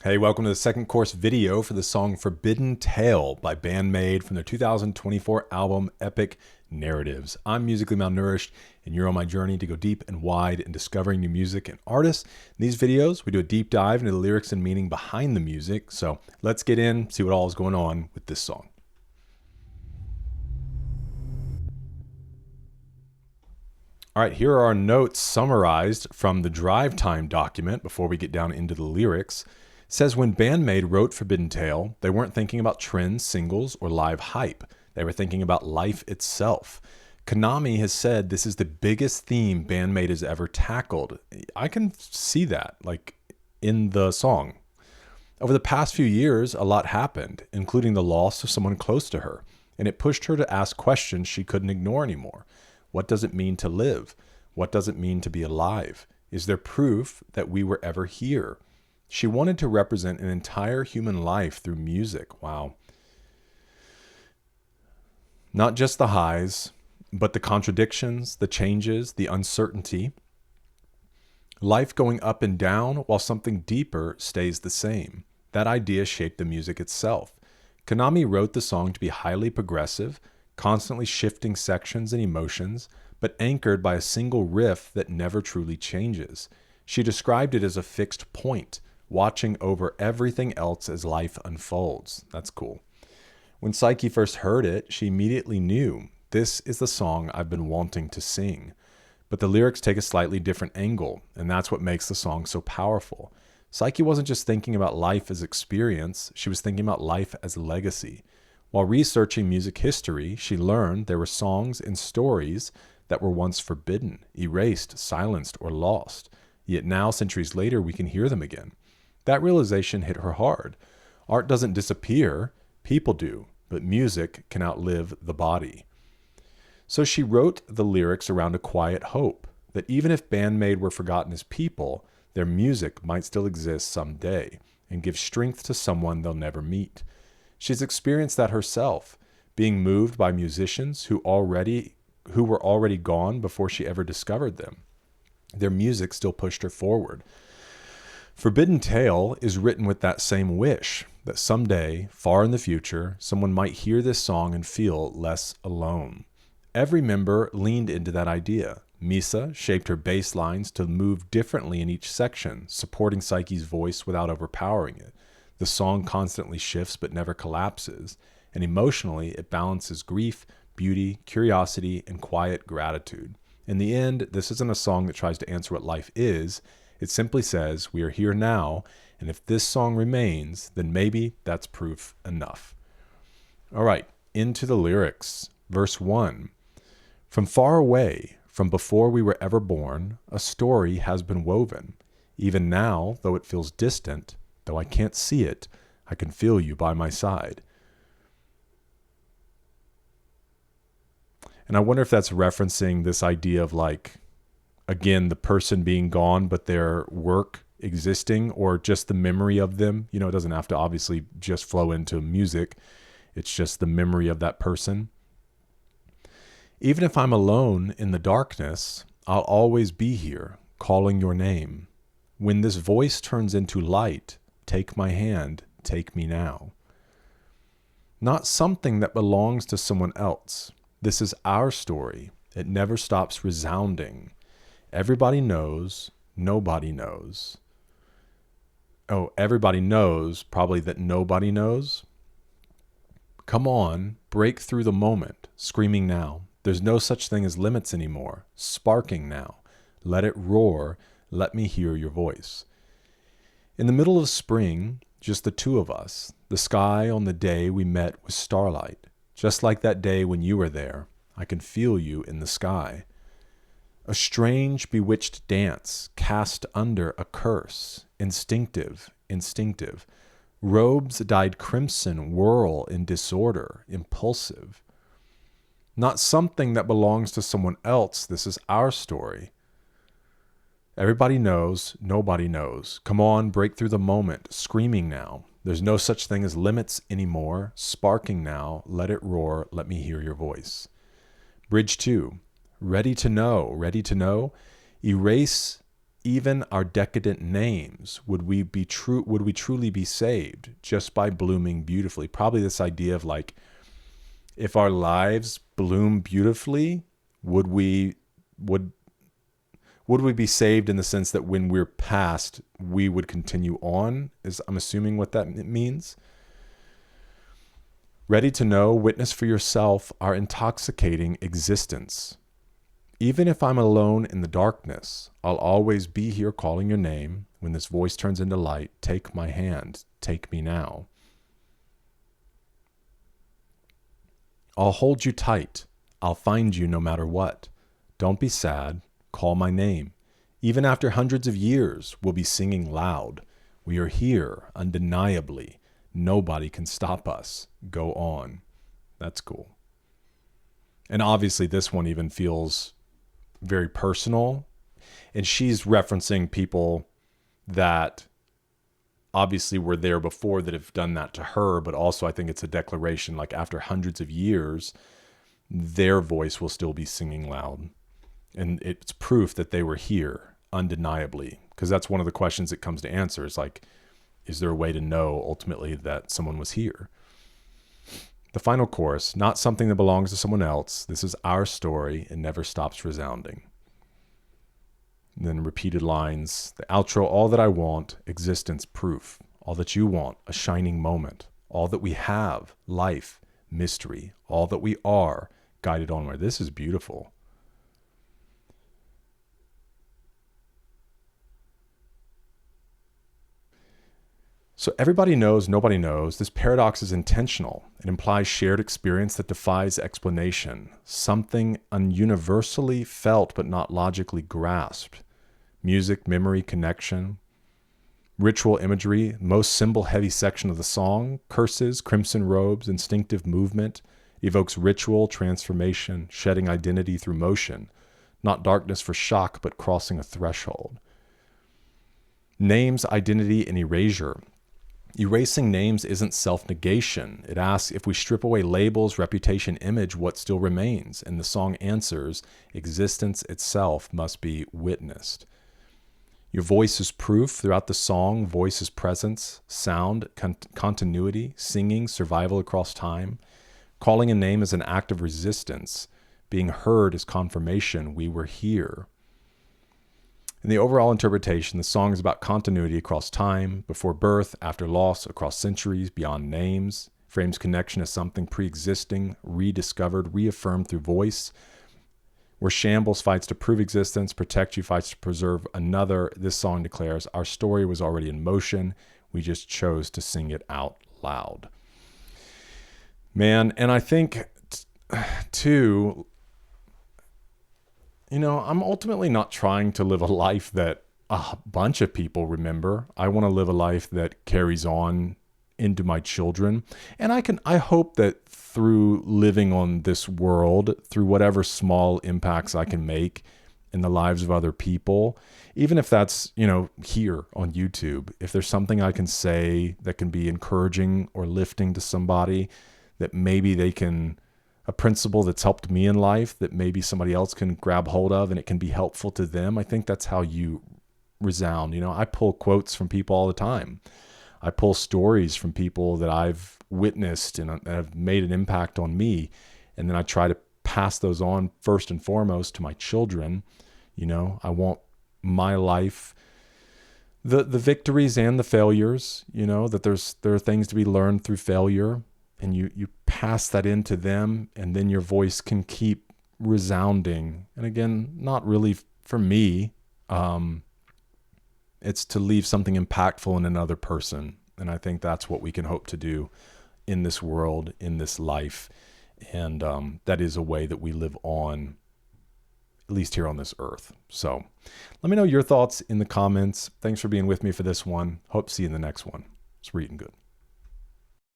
Hey, welcome to the second course video for the song Forbidden Tale by BAND-MAID from their 2024 album Epic Narratives. I'm musically malnourished, and you're on my journey to go deep and wide in discovering new music and artists. In these videos, we do a deep dive into the lyrics and meaning behind the music. So let's get in, see what all is going on with this song. All right, here are our notes summarized from the drive time document before we get down into the lyrics. It says when BAND-MAID wrote Forbidden Tale, they weren't thinking about trends, singles, or live hype. They were thinking about life itself. Konami has said this is the biggest theme BAND-MAID has ever tackled. I can see that, like in the song. Over the past few years, a lot happened, including the loss of someone close to her, and it pushed her to ask questions she couldn't ignore anymore. What does it mean to live? What does it mean to be alive? Is there proof that we were ever here? She wanted to represent an entire human life through music. Wow. Not just the highs, but the contradictions, the changes, the uncertainty. Life going up and down while something deeper stays the same. That idea shaped the music itself. Konami wrote the song to be highly progressive, constantly shifting sections and emotions, but anchored by a single riff that never truly changes. She described it as a fixed point, watching over everything else as life unfolds. That's cool. When Psyche first heard it, she immediately knew, this is the song I've been wanting to sing. But the lyrics take a slightly different angle, and that's what makes the song so powerful. Psyche wasn't just thinking about life as experience, she was thinking about life as legacy. While researching music history, she learned there were songs and stories that were once forbidden, erased, silenced, or lost. Yet now, centuries later, we can hear them again. That realization hit her hard. Art doesn't disappear, people do, but music can outlive the body. So she wrote the lyrics around a quiet hope that even if BAND-MAID were forgotten as people, their music might still exist someday and give strength to someone they'll never meet. She's experienced that herself, being moved by musicians who were already gone before she ever discovered them. Their music still pushed her forward. Forbidden Tale is written with that same wish, that someday, far in the future, someone might hear this song and feel less alone. Every member leaned into that idea. Misa shaped her bass lines to move differently in each section, supporting Psyche's voice without overpowering it. The song constantly shifts but never collapses, and emotionally it balances grief, beauty, curiosity, and quiet gratitude. In the end, this isn't a song that tries to answer what life is. It simply says, we are here now, and if this song remains, then maybe that's proof enough. All right, into the lyrics. Verse 1. From far away, from before we were ever born, a story has been woven. Even now, though it feels distant, though I can't see it, I can feel you by my side. And I wonder if that's referencing this idea of like, again, the person being gone, but their work existing, or just the memory of them. You know, it doesn't have to obviously just flow into music. It's just the memory of that person. Even if I'm alone in the darkness, I'll always be here, calling your name. When this voice turns into light, take my hand, take me now. Not something that belongs to someone else. This is our story. It never stops resounding. Everybody knows, nobody knows. Oh, everybody knows, probably that nobody knows. Come on, break through the moment, screaming now. There's no such thing as limits anymore, sparking now. Let it roar, let me hear your voice. In the middle of spring, just the two of us, the sky on the day we met was starlight. Just like that day when you were there, I can feel you in the sky. A strange, bewitched dance cast under a curse, instinctive. Robes dyed crimson whirl in disorder, impulsive. Not something that belongs to someone else, this is our story. Everybody knows, nobody knows. Come on, break through the moment, screaming now. There's no such thing as limits anymore, sparking now, let it roar, let me hear your voice. Bridge 2. Ready to know, erase even our decadent names, would we truly be saved just by blooming beautifully? Probably this idea of like, if our lives bloom beautifully, would we be saved in the sense that when we're past, we would continue on, is I'm assuming what that means. Ready to know, witness for yourself our intoxicating existence. Even if I'm alone in the darkness, I'll always be here calling your name. When this voice turns into light, take my hand, take me now. I'll hold you tight. I'll find you no matter what. Don't be sad. Call my name. Even after hundreds of years, we'll be singing loud. We are here, undeniably. Nobody can stop us. Go on. That's cool. And obviously this one even feels very personal. And she's referencing people that obviously were there before that have done that to her, but also I think it's a declaration, like after hundreds of years, their voice will still be singing loud. And it's proof that they were here, undeniably. Because that's one of the questions it comes to answer. Is like, is there a way to know ultimately that someone was here? The final chorus, not something that belongs to someone else. This is our story. It never stops resounding. And then repeated lines, the outro, all that I want, existence proof. All that you want, a shining moment. All that we have, life, mystery. All that we are, guided onward. This is beautiful. So everybody knows, nobody knows. This paradox is intentional. It implies shared experience that defies explanation. Something ununiversally felt but not logically grasped. Music, memory, connection. Ritual imagery, most symbol-heavy section of the song. Curses, crimson robes, instinctive movement. Evokes ritual, transformation, shedding identity through motion. Not darkness for shock, but crossing a threshold. Names, identity, and erasure. Erasing names isn't self-negation. It asks, if we strip away labels, reputation, image, what still remains? And the song answers, existence itself must be witnessed. Your voice is proof. Throughout the song, voice is presence, sound, continuity, singing, survival across time. Calling a name is an act of resistance. Being heard is confirmation we were here. In the overall interpretation, the song is about continuity across time, before birth, after loss, across centuries, beyond names. Frames connection as something pre-existing, rediscovered, reaffirmed through voice. Where shambles fights to prove existence, protect you fights to preserve another, this song declares, our story was already in motion. We just chose to sing it out loud. Man, and I think, too, you know, I'm ultimately not trying to live a life that a bunch of people remember. I want to live a life that carries on into my children. And I hope that through living on this world, through whatever small impacts I can make in the lives of other people, even if that's, you know, here on YouTube, if there's something I can say that can be encouraging or lifting to somebody, that maybe they can, a principle that's helped me in life that maybe somebody else can grab hold of and it can be helpful to them. I think that's how you resound. You know, I pull quotes from people all the time. I pull stories from people that I've witnessed and that have made an impact on me. And then I try to pass those on first and foremost to my children. You know, I want my life, the victories and the failures, you know, that there are things to be learned through failure. And you pass that into them, and then your voice can keep resounding. And again, not really for me. It's to leave something impactful in another person. And I think that's what we can hope to do in this world, in this life. And that is a way that we live on, at least here on this earth. So let me know your thoughts in the comments. Thanks for being with me for this one. Hope to see you in the next one. It's reading good.